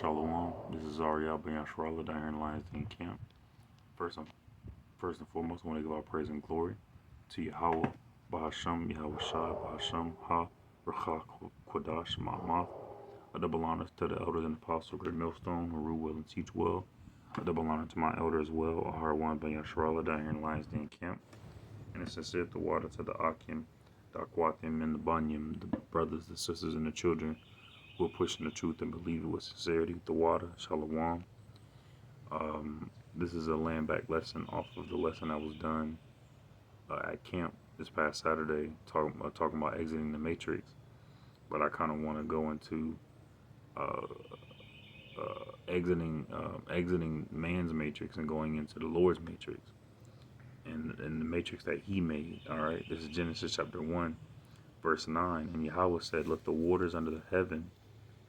Shalom. This is Ariel Ben Yasharallah down here in Lions Den Camp. First and, first and foremost, I want to give our praise and glory to Yahweh, Bahasham, Yahweh Shai, Bahasham, Ha, Racha, Kwadash, Ma'amath. A double honor to the elders and apostles, Great Millstone, who rule well and teach well. A double honor to my elder as well, Ahar Ben Yasharallah down here in Lions Den Camp. And a sincere the water to the Akim, the Akwatim, and the Banyam, the brothers, the sisters, and the children who are pushing the truth and believe it with sincerity. The water, Shalom. This is a land back lesson off of the lesson that was done at camp this past Saturday, talking about exiting the matrix. But I kind of want to go into uh, exiting man's matrix and going into the Lord's matrix and the matrix that He made. All right, this is Genesis chapter 1, verse 9. And Yahweh said, "Let the waters under the heaven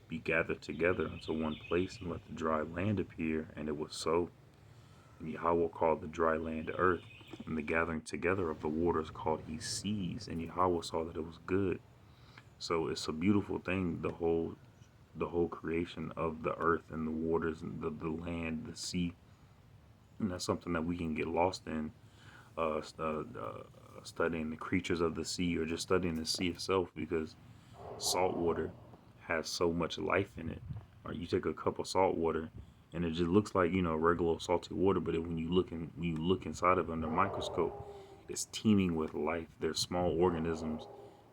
be gathered together unto one place, and let the dry land appear." And it was so. And Yahweh called the dry land earth, and the gathering together of the waters called he seas. And Yahweh saw that it was good. So it's a beautiful thing, the whole creation of the earth and the waters and the land, the sea. And that's something that we can get lost in, studying the creatures of the sea or just studying the sea itself, because salt water has so much life in it. Or you take a cup of salt water and it just looks like, regular salty water, but when you look inside of it under a microscope, it's teeming with life. There's small organisms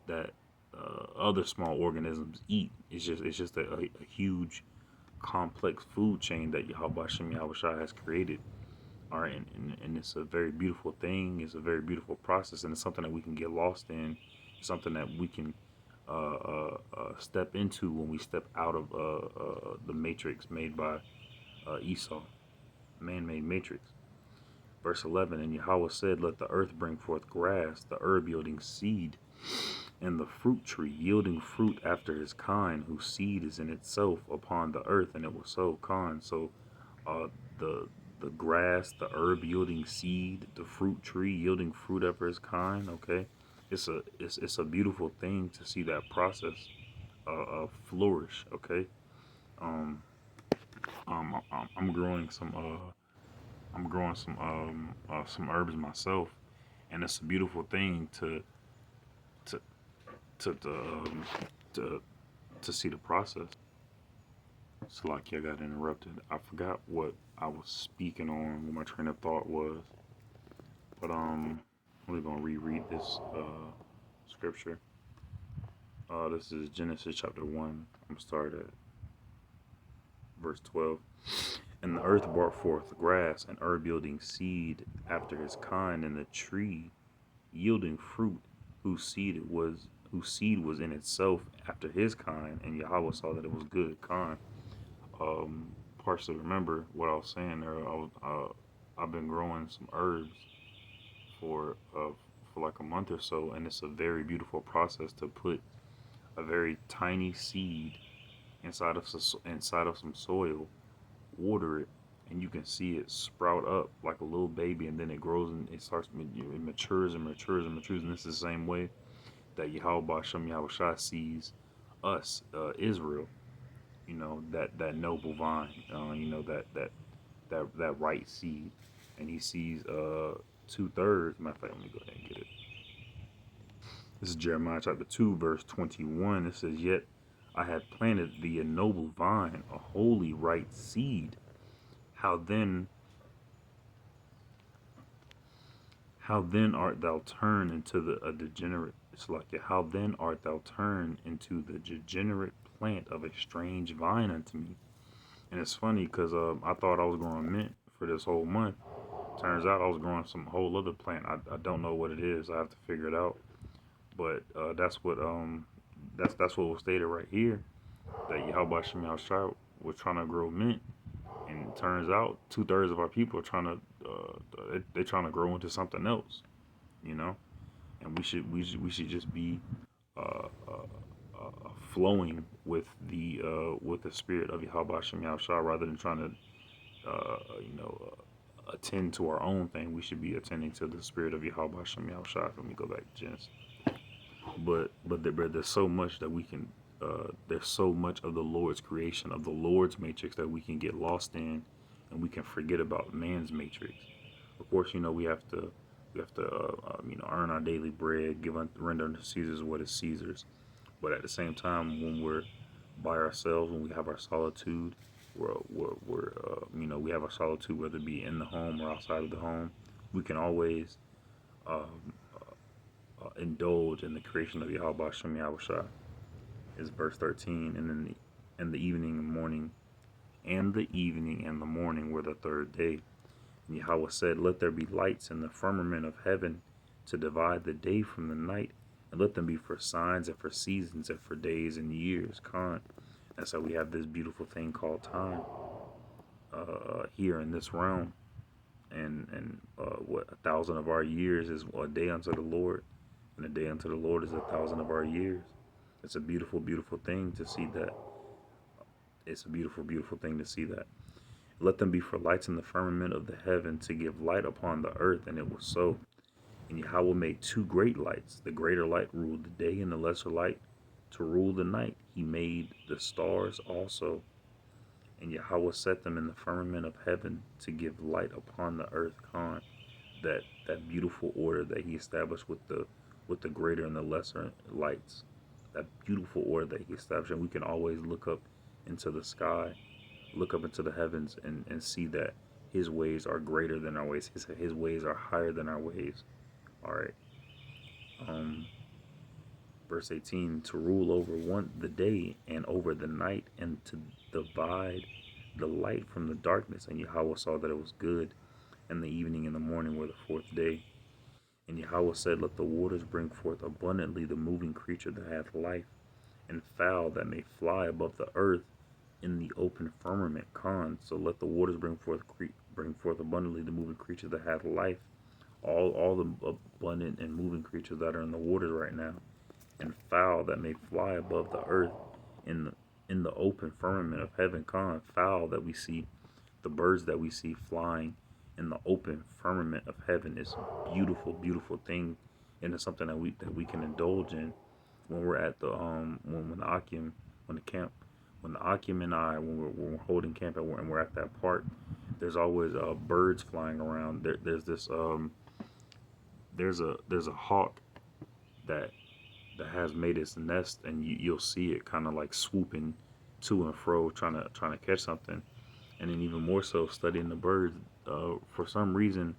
that other small organisms eat. It's just a huge complex food chain that Yahweh Shem Yahweh Shai has created. All right, and it's a very beautiful thing. It's a very beautiful process, and it's something that we can get lost in. It's something that we can step into when we step out of the matrix made by Esau, man-made matrix. Verse 11, and Yahweh said, "Let the earth bring forth grass, the herb yielding seed, and the fruit tree yielding fruit after his kind, whose seed is in itself upon the earth." And it was so. So uh, the the grass, the herb yielding seed, the fruit tree yielding fruit after its kind. Okay, it's a beautiful thing to see that process flourish. Okay, um, I'm growing some herbs myself, and it's a beautiful thing to to to um, to, to see the process. So like, I got interrupted. I forgot what I was speaking on, what my train of thought was. But I'm gonna reread this scripture. This is Genesis chapter 1. I'm started at verse 12. And the earth brought forth grass and herb yielding seed after his kind, and the tree yielding fruit whose seed was in itself after his kind. And Yahweh saw that it was good. Kind. Partially remember what I was saying there. I've been growing some herbs for like a month or so, and it's a very beautiful process to put a very tiny seed inside of some soil, water it, and you can see it sprout up like a little baby, and then it grows and it matures and matures and matures. And this is the same way that Yahweh Shem Yahweh Shai sees us, Israel. That noble vine. That right seed, and he sees 2/3. Matter of fact, let me go ahead and get it. This is Jeremiah chapter 2, verse 21. It says, "Yet I have planted thee a noble vine, a holy right seed. How then how then art thou turned into a degenerate?" It's like, how then art thou turned into the degenerate plant of a strange vine unto me? And it's funny because I thought I was growing mint for this whole month. Turns out I was growing some whole other plant. I don't know what it is. I have to figure it out. But that's what was stated right here, that Yahweh Shem Shai was trying to grow mint, and it turns out 2/3 of our people are trying to they're trying to grow into something else, you know. And we should just be uh, uh, flowing with the spirit of Yahweh Shem Shai, rather than trying to attend to our own thing. We should be attending to the spirit of Yahweh Hashem Yahushua. Let me go back to Genesis. But there's so much that we can there's so much of the Lord's creation, of the Lord's matrix, that we can get lost in, and we can forget about man's matrix. Of course, we have to earn our daily bread, render unto Caesar's what is Caesar's. But at the same time, when we're by ourselves, when we have our solitude, we have our solitude, whether it be in the home or outside of the home, we can always um, indulge in the creation of Yahweh Hashem Yahushua. Is verse 13, and then the evening and morning, and the evening and the morning were the third day. And Yahweh said, let there be lights in the firmament of heaven to divide the day from the night, and let them be for signs and for seasons and for days and years. That's how we have this beautiful thing called time here in this realm. And what 1,000 of our years is a day unto the Lord, and a day unto the Lord is 1,000 of our years. It's a beautiful, beautiful thing to see that. It's a beautiful, beautiful thing to see that. Let them be for lights in the firmament of the heaven to give light upon the earth, and it was so. And Yahweh made two great lights. The greater light ruled the day, and the lesser light to rule the night. He made the stars also. And Yahweh set them in the firmament of heaven to give light upon the earth. That beautiful order that he established with the greater and the lesser lights. That beautiful order that he established. And we can always look up into the sky, look up into the heavens, and see that his ways are greater than our ways. His ways are higher than our ways. All right. Verse 18, to rule over the day and over the night, and to divide the light from the darkness. And Yahweh saw that it was good, and the evening and the morning were the fourth day. And Yahweh said, let the waters bring forth abundantly the moving creature that hath life, and fowl that may fly above the earth in the open firmament. So let the waters bring forth abundantly the moving creature that hath life, all the abundant and moving creatures that are in the waters right now, and fowl that may fly above the earth in the open firmament of heaven. Fowl that we see, the birds that we see flying in the open firmament of heaven is a beautiful, beautiful thing, and it's something that we can indulge in when we're at the when the Akim, when the Akim and I, when we're holding camp and we're at that park. There's always birds flying around. There's this there's a hawk that has made its nest, and you'll see it kind of like swooping to and fro, trying to catch something. And then even more so, studying the birds. For some reason,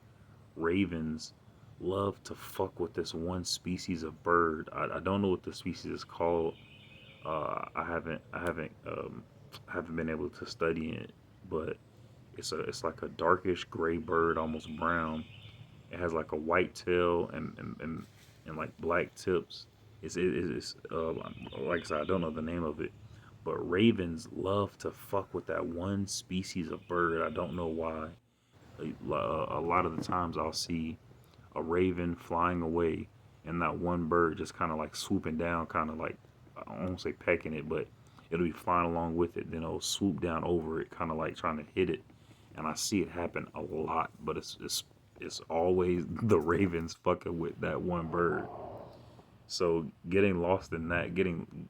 ravens love to fuck with this one species of bird. I don't know what the species is called. I haven't been able to study it, but it's like a darkish gray bird, almost brown. It has like a white tail and like black tips. It's like I said, I don't know the name of it, but ravens love to fuck with that one species of bird. I don't know why. A lot of the times I'll see a raven flying away, and that one bird just kind of like swooping down, kind of like, I won't say pecking it, but it'll be flying along with it. Then it'll swoop down over it, kind of like trying to hit it. And I see it happen a lot, but it's always the ravens fucking with that one bird. So getting lost in that, getting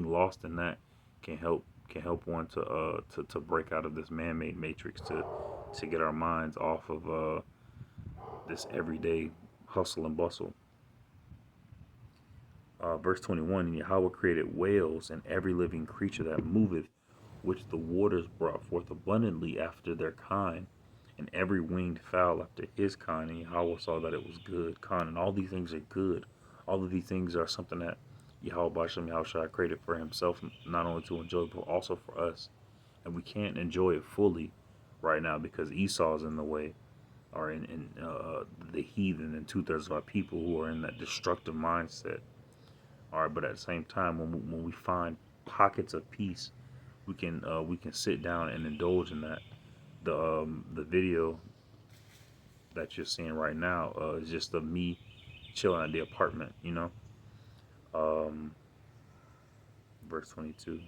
lost in that can help one to break out of this man-made matrix, to get our minds off of this everyday hustle and bustle. Verse 21, and Yahweh created whales and every living creature that moveth, which the waters brought forth abundantly after their kind, and every winged fowl after his kind. And Yahweh saw that it was good. And all these things are good. All of these things are something that Yahweh Bashem Yahushua created for himself, not only to enjoy, but also for us. And we can't enjoy it fully right now because Esau is in the way, or in the heathen, and 2/3 of our people who are in that destructive mindset. All right, but at the same time, when we find pockets of peace, we can sit down and indulge in that. The video that you're seeing right now is just of me chilling at the apartment, verse 22.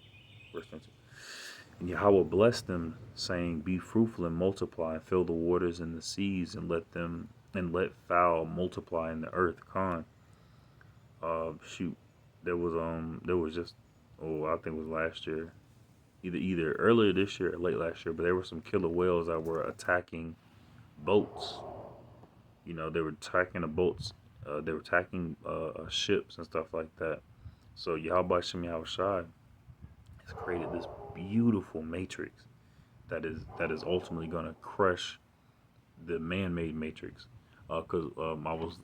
And Yahweh blessed them, saying, be fruitful and multiply, and fill the waters and the seas, and let fowl multiply in the earth. Shoot, there was just Oh, I think it was last year, either earlier this year or late last year. But there were some killer whales that were attacking boats. You know, they were attacking the boats. They were attacking ships and stuff like that. So Yahweh Shem Shai has created this beautiful matrix that is ultimately going to crush the man-made matrix. Because I was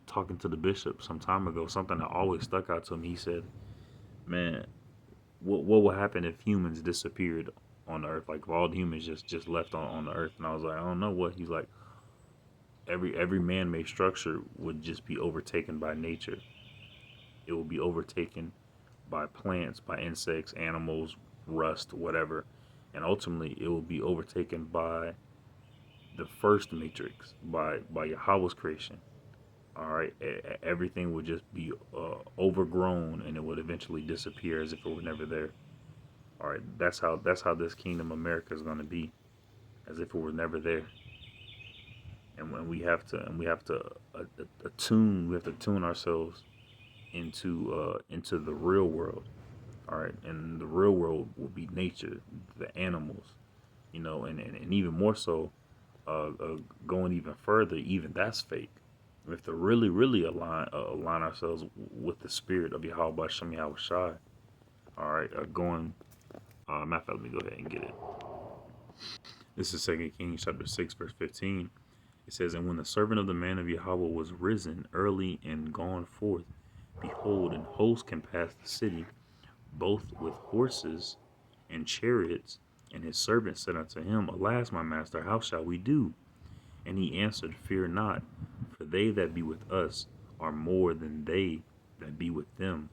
talking to the bishop some time ago, something that always stuck out to him. He said, "Man, what will happen if humans disappeared on the earth? Like if all the humans just left on the earth?" And I was like, "I don't know what." He's like, "Every man-made structure would just be overtaken by nature. It will be overtaken by plants, by insects, animals, rust, whatever, and ultimately it will be overtaken by the first matrix, by Yahweh's creation. All right, everything would just be overgrown, and it would eventually disappear as if it were never there. All right, that's how this kingdom America is going to be, as if it were never there. And when we have to attune, we have to tune ourselves into the real world. All right, and the real world will be nature, the animals, and even more so, going even further, even that's fake. We have to really, really align ourselves with the spirit of Yahweh Shem Yahweh Shai. All right, matter of fact, let me go ahead and get it. This is Second Kings chapter 6, verse 15. It says, "And when the servant of the man of Yahweh was risen early and gone forth, behold, an host compassed the city, both with horses and chariots. And his servant said unto him, Alas, my master, how shall we do? And he answered, Fear not, for they that be with us are more than they that be with them.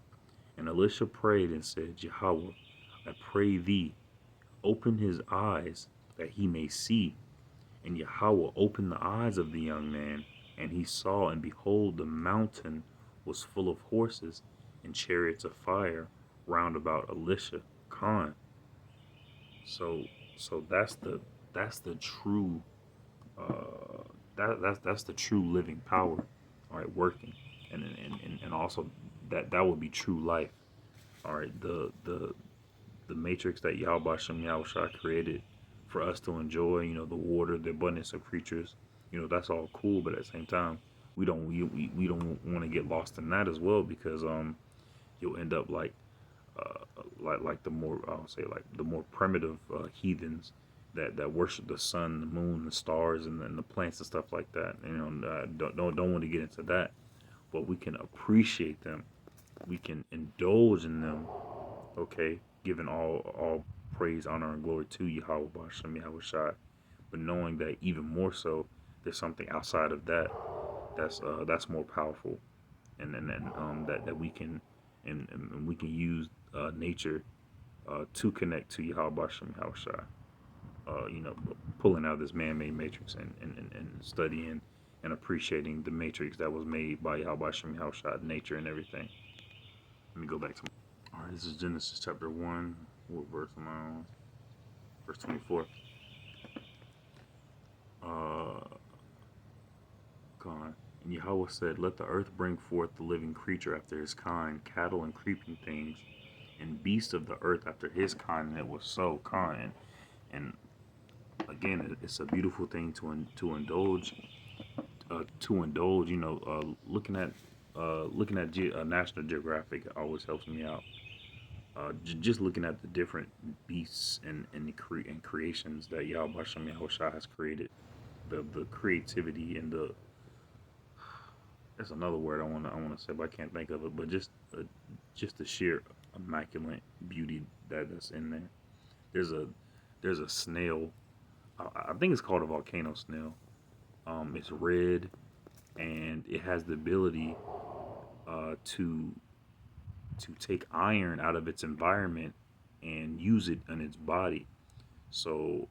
And Elisha prayed and said, Jehovah, I pray thee, open his eyes that he may see. And Yahweh opened the eyes of the young man, and he saw, and behold, the mountain was full of horses and chariots of fire round about Elisha Khan." So, so that's the true that's the true living power, all right, working, and also that would be true life, all right. The matrix that Yahweh Shem Yahweh created for us to enjoy, the water, the abundance of creatures, that's all cool. But at the same time, we don't want to get lost in that as well, because you'll end up like the more, I'll say, like the more primitive heathens that worship the sun, the moon, the stars, and the plants and stuff like that. Don't want to get into that, but we can appreciate them. We can indulge in them. Okay, giving all praise, honor, and glory to Yahweh Bashem Yahweh Shai, but knowing that even more so, there's something outside of that that's more powerful, and that we can and we can use nature to connect to Yahweh Bashem Yahweh Shai. Pulling out this man-made matrix, and studying and appreciating the matrix that was made by Yahweh Bashem Yahweh Shai, nature and everything. Let me go back to. All right, this is Genesis chapter 1. What verse am I on? Verse 24. Uh, God. And Yahweh said, Let the earth bring forth the living creature after his kind, cattle and creeping things, and beasts of the earth after his kind. And it was so kind. And again, it's a beautiful thing to indulge. Looking at National Geographic always helps me out. Just looking at the different beasts and creations that Yahweh Hashem Yahushua has created, the creativity and the, that's another word I want to say, but I can't think of it. But just the sheer immaculate beauty that's in there. There's a snail. I think it's called a volcano snail. It's red, and it has the ability to take iron out of its environment and use it in its body. So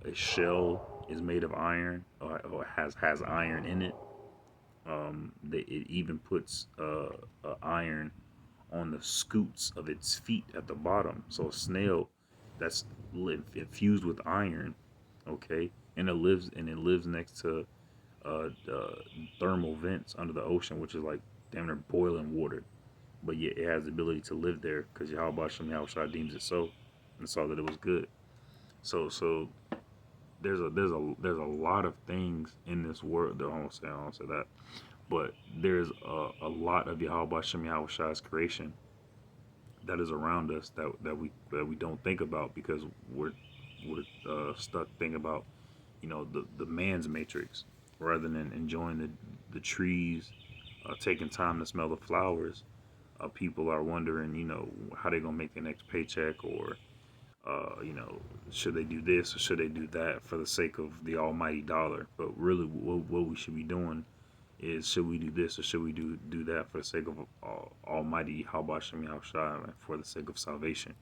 its shell is made of iron, or has iron in it. It even puts iron on the scutes of its feet at the bottom. So a snail that's infused with iron, okay, and it lives next to uh, uh, thermal vents under the ocean, which is like damn near boiling water. but yet it has the ability to live there because Yahweh Shem Yahushua deems it so and saw that it was good. So there's a lot of things in this world. I don't say that, but there's a lot of Yahweh Shem Yahushua's creation that is around us that we don't think about because we're stuck thinking about the man's matrix rather than enjoying the trees, taking time to smell the flowers. People are wondering, how they gonna make their next paycheck, or uh, you know, should they do this or should they do that for the sake of the almighty dollar? But really, what we should be doing is, should we do this or should we do that for the sake of almighty Habashem Yahushua and for the sake of salvation?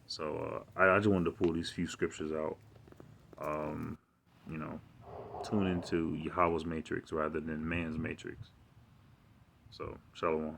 So I just wanted to pull these few scriptures out. Um, you know, tune into Yahweh's matrix rather than man's matrix. So, shalom.